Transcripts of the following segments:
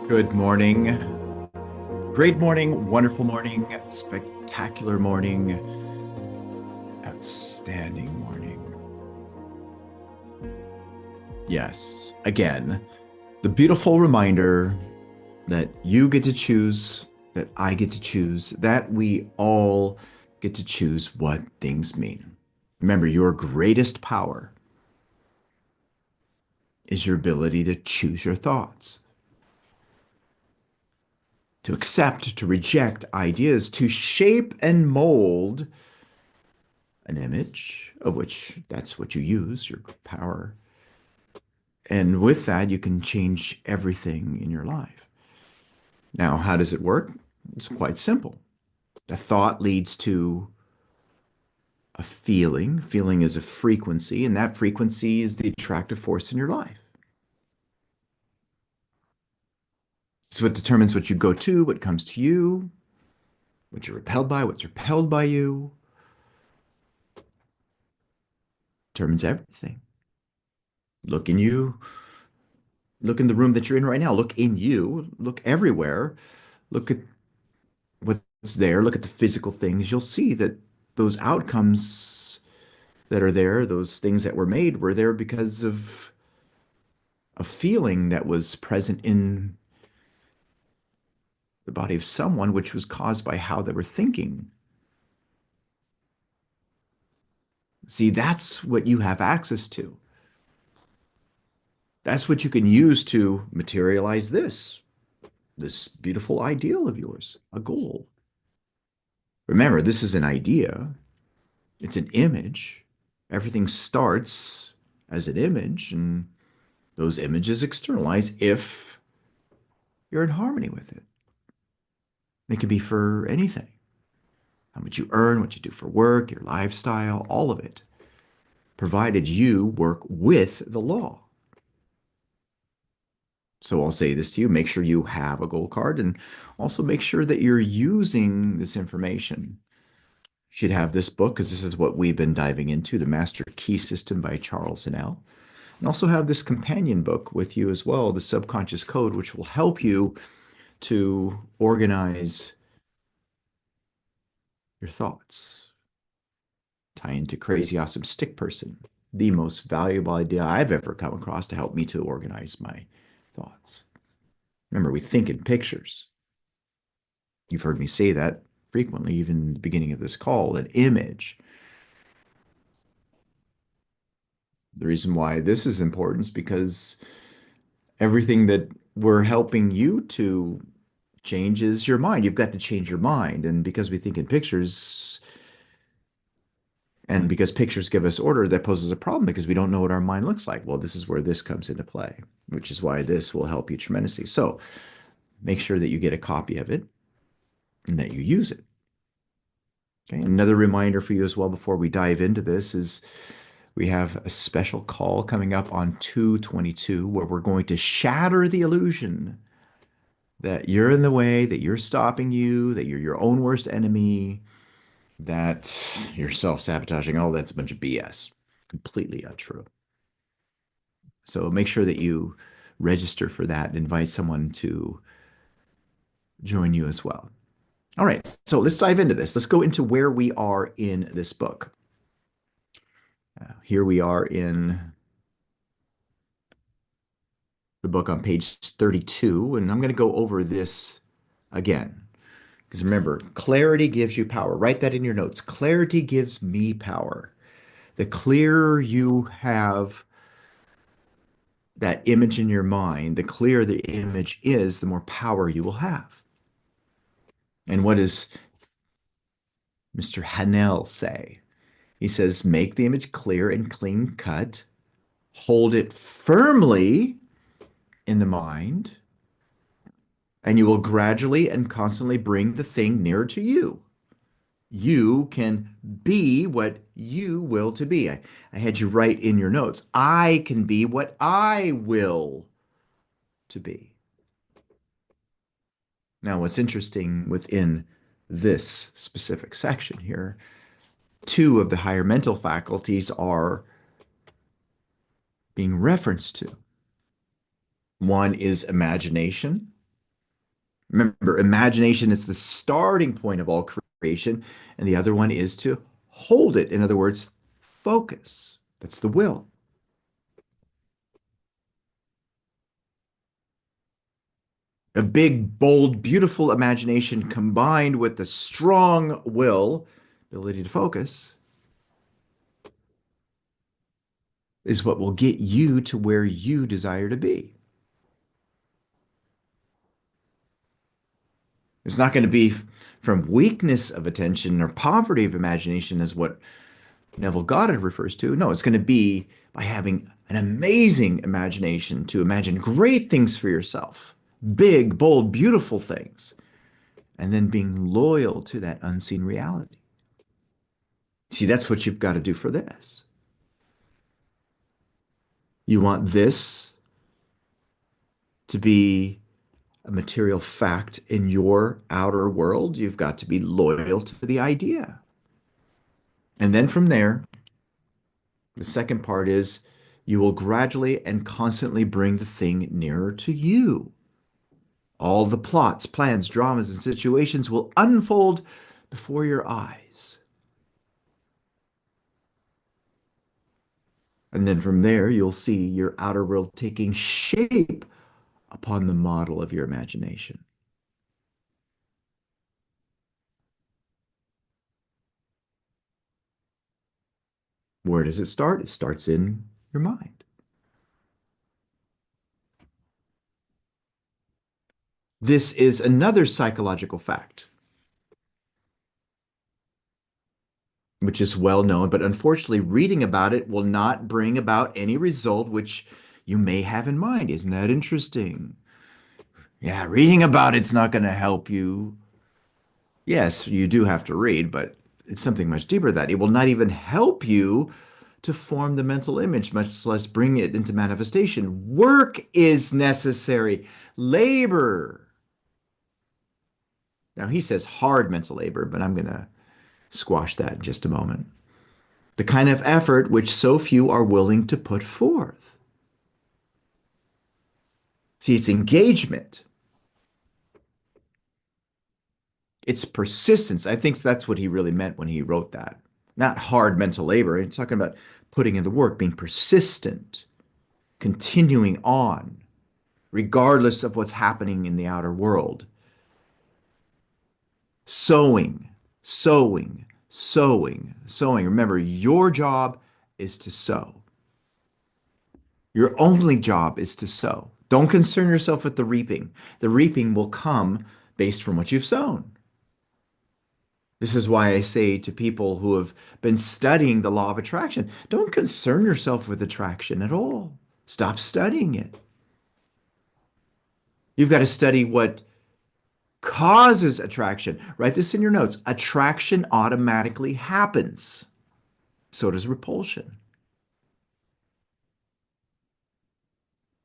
Good morning. Great morning, wonderful morning, spectacular morning, outstanding morning. Yes, again, the beautiful reminder that you get to choose, that I get to choose, that we all get to choose what things mean. Remember, your greatest power is your ability to choose your thoughts, to accept, to reject ideas, to shape and mold an image, of which that's what you use, your power. And with that, you can change everything in your life. Now, how does it work? It's quite simple. A thought leads to a feeling. Feeling is a frequency, and that frequency is the attractive force in your life. It's what determines what you go to, what comes to you, what you're repelled by, what's repelled by you, determines everything. Look in you, look in the room that you're in right now, look in you, look everywhere, look at what's there, look at the physical things, you'll see that those outcomes that are there, those things that were there because of a feeling that was present in the body of someone, which was caused by how they were thinking. See, that's what you have access to. That's what you can use to materialize this beautiful ideal of yours, a goal. Remember, this is an idea. It's an image. Everything starts as an image, and those images externalize if you're in harmony with it. It can be for anything. How much you earn, what you do for work, your lifestyle, all of it, provided you work with the law. So I'll say this to you, make sure you have a goal card and also make sure that you're using this information. You should have this book because this is what we've been diving into, The Master Key System by Charles Snell. And also have this companion book with you as well, The Subconscious Code, which will help you to organize your thoughts. Tie into Crazy Awesome Stick Person, the most valuable idea I've ever come across to help me to organize my thoughts. Remember, we think in pictures. You've heard me say that frequently, even in the beginning of this call, an image. The reason why this is important is because everything that we're helping you to change is your mind. You've got to change your mind. And because we think in pictures, and because pictures give us order, that poses a problem because we don't know what our mind looks like. Well, this is where this comes into play, which is why this will help you tremendously. So make sure that you get a copy of it and that you use it. Okay. Another reminder for you as well before we dive into this is we have a special call coming up on 2/22 where we're going to shatter the illusion that you're in the way, that you're stopping you, that you're your own worst enemy, that you're self-sabotaging. All that's a bunch of BS. Completely untrue. So make sure that you register for that and invite someone to join you as well. All right, so let's dive into this. Let's go into where we are in this book. Here we are in the book on page 32, and I'm going to go over this again. Because remember, clarity gives you power. Write that in your notes. Clarity gives me power. The clearer you have that image in your mind, the clearer the image is, the more power you will have. And what does Mr. Hanel say? He says, make the image clear and clean cut, hold it firmly in the mind, and you will gradually and constantly bring the thing nearer to you. You can be what you will to be. I had you write in your notes, I can be what I will to be. Now, what's interesting within this specific section here, two of the higher mental faculties are being referenced to. One is imagination, Remember, imagination is the starting point of all creation, and the other one is to hold it. In other words, focus. That's the will. A big, bold, beautiful imagination combined with the strong will, ability to focus, is what will get you to where you desire to be. It's not going to be from weakness of attention or poverty of imagination, as what Neville Goddard refers to. No, it's going to be by having an amazing imagination to imagine great things for yourself, big, bold, beautiful things, and then being loyal to that unseen reality. See, that's what you've got to do for this. You want this to be a material fact in your outer world, you've got to be loyal to the idea. And then from there, the second part is you will gradually and constantly bring the thing nearer to you. All the plots, plans, dramas, and situations will unfold before your eyes. And then from there, you'll see your outer world taking shape upon the model of your imagination. Where does it start? It starts in your mind. This is another psychological fact, which is well known, but unfortunately, reading about it will not bring about any result which you may have in mind. Isn't that interesting? Yeah, reading about it's not going to help you. Yes, you do have to read, but it's something much deeper than that. It will not even help you to form the mental image, much less bring it into manifestation. Work is necessary, labor. Now, he says hard mental labor, but I'm going to squash that in just a moment. The kind of effort which so few are willing to put forth. See, it's engagement, it's persistence. I think that's what he really meant when he wrote that. Not hard mental labor. He's talking about putting in the work, being persistent, continuing on, regardless of what's happening in the outer world. Sowing, sowing, sowing, sowing. Remember, your job is to sow. Your only job is to sow. Don't concern yourself with the reaping. The reaping will come based from what you've sown. This is why I say to people who have been studying the law of attraction, don't concern yourself with attraction at all. Stop studying it. You've got to study what causes attraction. Write this in your notes. Attraction automatically happens. So does repulsion.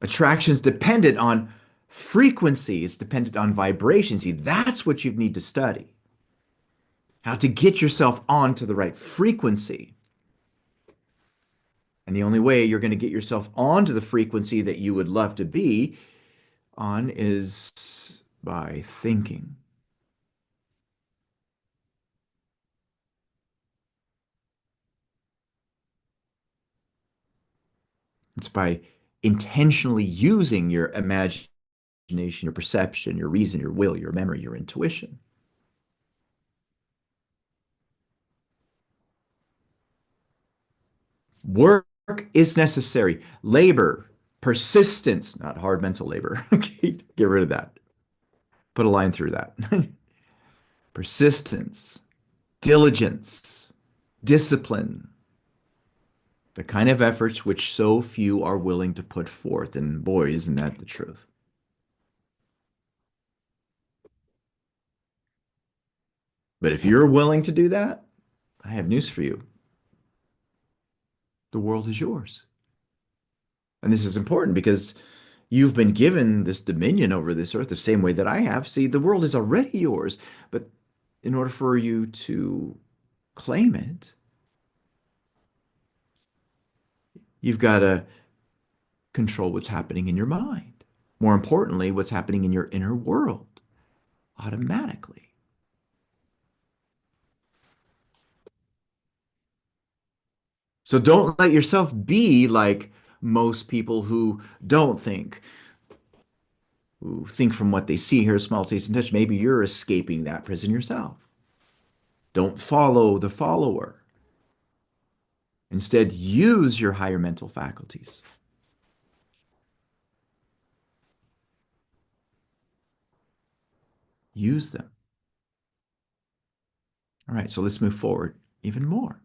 Attraction is dependent on frequency. It's dependent on vibration. See, that's what you need to study. How to get yourself onto the right frequency. And the only way you're going to get yourself onto the frequency that you would love to be on is by thinking. It's by intentionally using your imagination, your perception, your reason, your will, your memory, your intuition. Work is necessary. Labor, persistence, not hard mental labor. Okay, get rid of that. Put a line through that. Persistence, diligence, discipline, the kind of efforts which so few are willing to put forth. And boy, isn't that the truth? But if you're willing to do that, I have news for you. The world is yours. And this is important because you've been given this dominion over this earth the same way that I have. See, the world is already yours, but in order for you to claim it, you've got to control what's happening in your mind. More importantly, what's happening in your inner world. automatically. So don't let yourself be like most people who think from what they see, hear, smell, taste, and touch. Maybe you're escaping that prison yourself. Don't follow the follower. Instead, use your higher mental faculties. Use them. All right, so let's move forward even more.